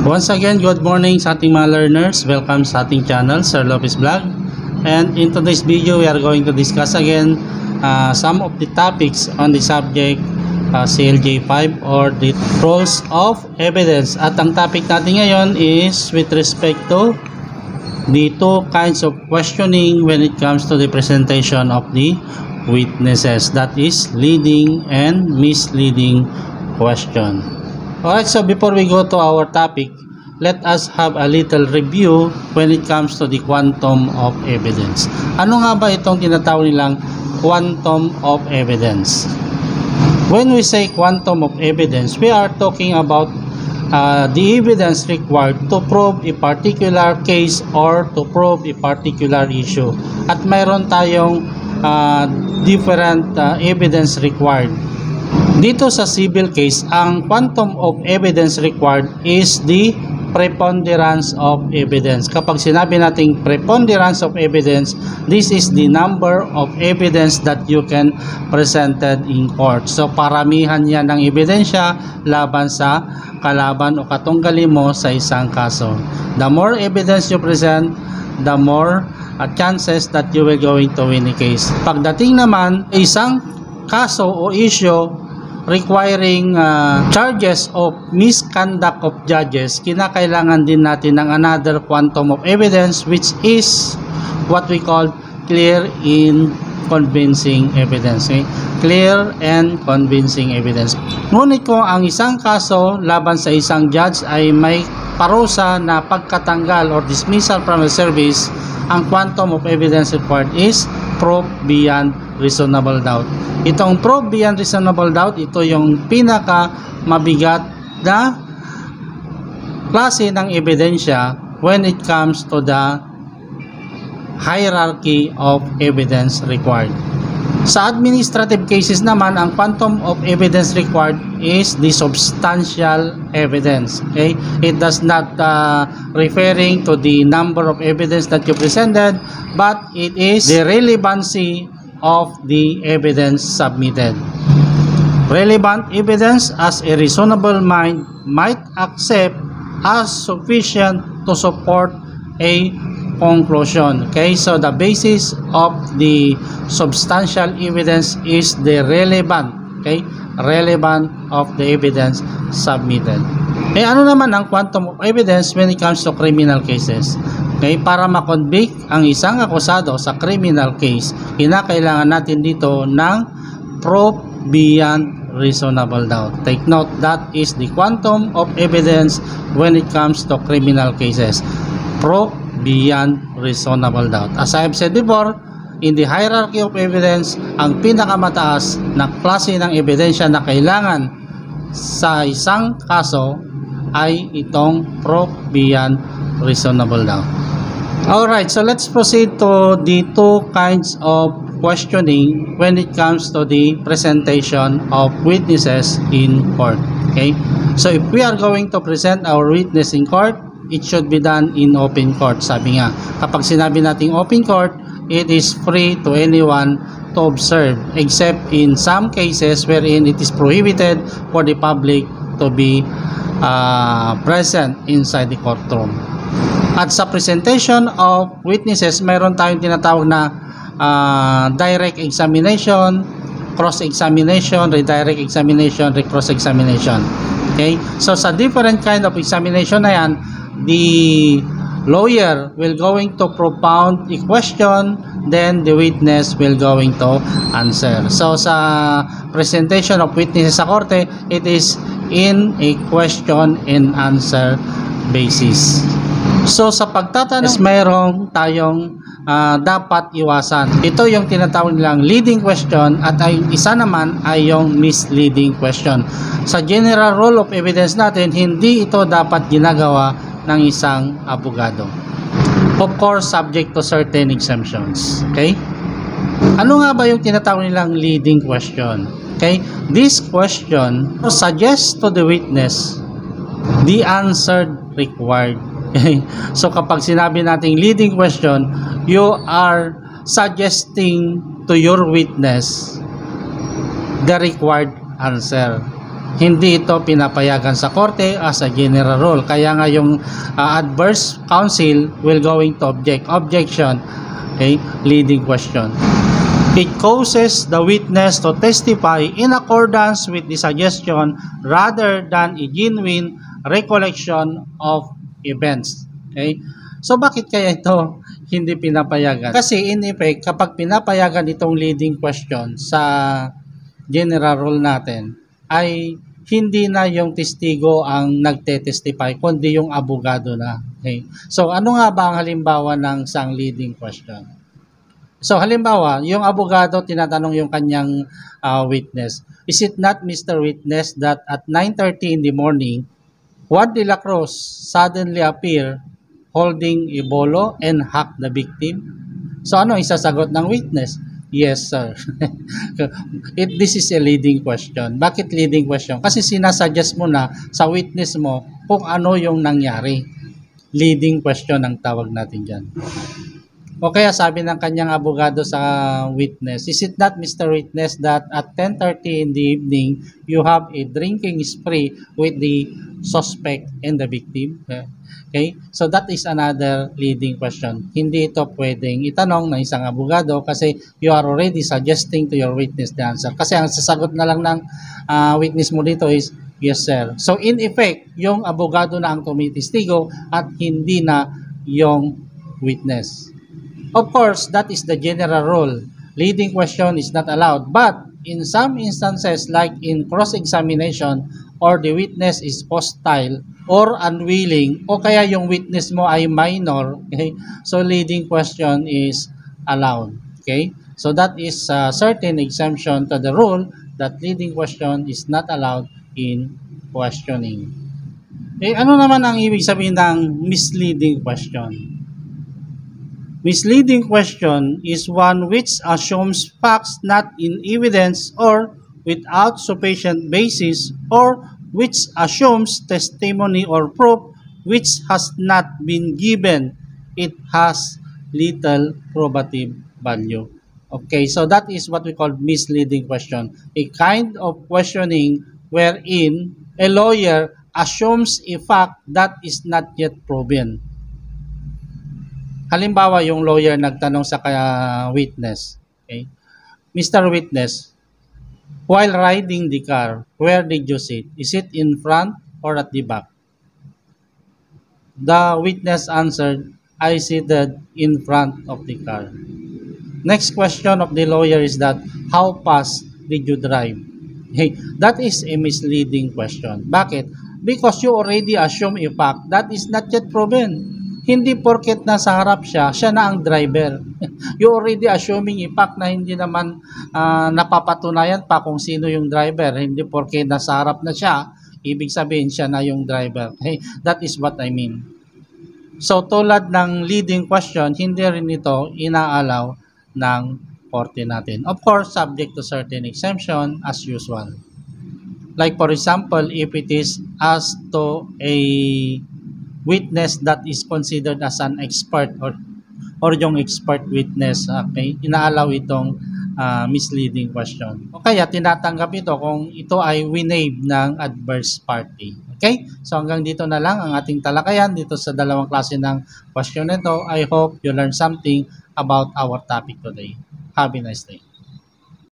Once again, good morning sa ating mga learners. Welcome sa ating channel, Sir Lopez Vlog. And in today's video, we are going to discuss again some of the topics on the subject CLJ5 or the rules of evidence. At ang topic natin ngayon is with respect to the two kinds of questioning when it comes to the presentation of the witnesses. That is leading and misleading question. Alright, so before we go to our topic, let us have a little review when it comes to the quantum of evidence. Ano nga ba itong tinatawag nilang quantum of evidence? When we say quantum of evidence, we are talking about the evidence required to prove a particular case or to prove a particular issue. At mayroon tayong different evidence required. Dito sa civil case, ang quantum of evidence required is the preponderance of evidence. Kapag sinabi nating preponderance of evidence, this is the number of evidence that you can presented in court. So paramihan yan ng ebidensya laban sa kalaban o katunggali mo sa isang kaso. The more evidence you present, the more chances that you will going to win a case. Pagdating naman isang kaso o issue requiring charges of misconduct of judges, kinakailangan din natin ng another quantum of evidence, which is what we call clear and convincing evidence. Okay? Clear and convincing evidence. Ngunit kung ang isang kaso laban sa isang judge ay may parusa na pagkatanggal or dismissal from the service, ang quantum of evidence required is proof beyond reasonable doubt. Itong proof beyond reasonable doubt, ito yung pinaka mabigat na klase ng ebidensya when it comes to the hierarchy of evidence required. Sa administrative cases naman, ang quantum of evidence required is the substantial evidence. Okay? It does not referring to the number of evidence that you presented, but it is the relevancy of the evidence submitted. Relevant evidence as a reasonable mind might accept as sufficient to support a conclusion. Okay, so the basis of the substantial evidence is the relevant, okay, relevant of the evidence submitted. Eh ano naman ang quantum of evidence when it comes to criminal cases? Okay, para makonvict ang isang akusado sa criminal case, kinakailangan natin dito ng proof beyond reasonable doubt. Take note, that is the quantum of evidence when it comes to criminal cases. Proof beyond reasonable doubt. As I have said before, in the hierarchy of evidence, ang pinakamataas na klase ng ebidensya na kailangan sa isang kaso ay itong proof beyond reasonable doubt. Alright, so let's proceed to the two kinds of questioning when it comes to the presentation of witnesses in court. Okay, so if we are going to present our witness in court, it should be done in open court. Sabi nga, kapag sinabi nating open court, it is free to anyone to observe, except in some cases wherein it is prohibited for the public to be present inside the courtroom. At sa presentation of witnesses, mayroon tayong tinatawag na direct examination, cross-examination, redirect examination, recross-examination. Okay? So sa different kind of examination na yan, the lawyer will going to propound a question, then the witness will going to answer. So sa presentation of witnesses sa korte, it is in a question and answer basis. So sa pagtatanong, mayroong tayong dapat iwasan. Ito yung tinatawag nilang leading question at ay isa naman ay yung misleading question. Sa general rule of evidence natin, hindi ito dapat ginagawa ng isang abogado. Of course, subject to certain exemptions. Okay? Ano nga ba yung tinatawag nilang leading question? Okay? This question suggests to the witness the answer required. Okay? So kapag sinabi nating leading question, you are suggesting to your witness the required answer. Hindi ito pinapayagan sa korte as a general rule. Kaya nga yung adverse counsel will going to objection, okay, leading question. It causes the witness to testify in accordance with the suggestion rather than a genuine recollection of events. Okay? So bakit kaya ito hindi pinapayagan? Kasi in effect, kapag pinapayagan itong leading question sa general rule natin, ay hindi na yung testigo ang nagte-testify, kundi yung abogado na. Okay? So ano nga ba ang halimbawa ng isang leading question? So halimbawa, yung abogado tinatanong yung kanyang witness, is it not Mr. Witness that at 9:30 in the morning, Juan de la Cruz suddenly appear holding a bolo and hack the victim? So ano isasagot ng witness? Yes, sir. This is a leading question. Bakit leading question? Kasi sinasuggest mo na sa witness mo kung ano yung nangyari. Leading question ang tawag natin dyan. O kaya sabi ng kanyang abogado sa witness, is it not Mr. Witness that at 10:30 in the evening, you have a drinking spree with the suspect and the victim? Okay? So that is another leading question. Hindi ito pwedeng itanong ng isang abogado kasi you are already suggesting to your witness the answer. Kasi ang sasagot na lang ng witness mo dito is, yes sir. So in effect, yung abogado na ang tumitestigo at hindi na yung witness. Of course, that is the general rule. Leading question is not allowed. But in some instances, like in cross-examination, or the witness is hostile or unwilling, o kaya yung witness mo ay minor, okay? So leading question is allowed. Okay? So that is a certain exemption to the rule that leading question is not allowed in questioning. Ano naman ang ibig sabihin ng misleading question? Misleading question is one which assumes facts not in evidence or without sufficient basis, or which assumes testimony or proof which has not been given. It has little probative value. Okay, so that is what we call misleading question. A kind of questioning wherein a lawyer assumes a fact that is not yet proven. Halimbawa, yung lawyer nagtanong sa witness, okay? Mr. Witness, while riding the car, where did you sit? Is it in front or at the back? The witness answered, I seated in front of the car. Next question of the lawyer is that, how fast did you drive? Hey, that is a misleading question. Bakit? Because you already assume a fact that is not yet proven. Hindi porket nasa harap siya na ang driver. You already assuming a fact na hindi naman napapatunayan pa kung sino yung driver. Hindi porket nasa harap na siya, ibig sabihin siya na yung driver. Hey, that is what I mean. So tulad ng leading question, hindi rin ito inaalaw ng korte natin. Of course, subject to certain exemption as usual. Like for example, if it is as to a witness that is considered as an expert or yung expert witness, okay, inaalaw itong misleading question. O kaya tinatanggap ito kung ito ay winave ng adverse party. Okay? So hanggang dito na lang ang ating talakayan dito sa dalawang klase ng question nito. I hope you learn something about our topic today. Have a nice day.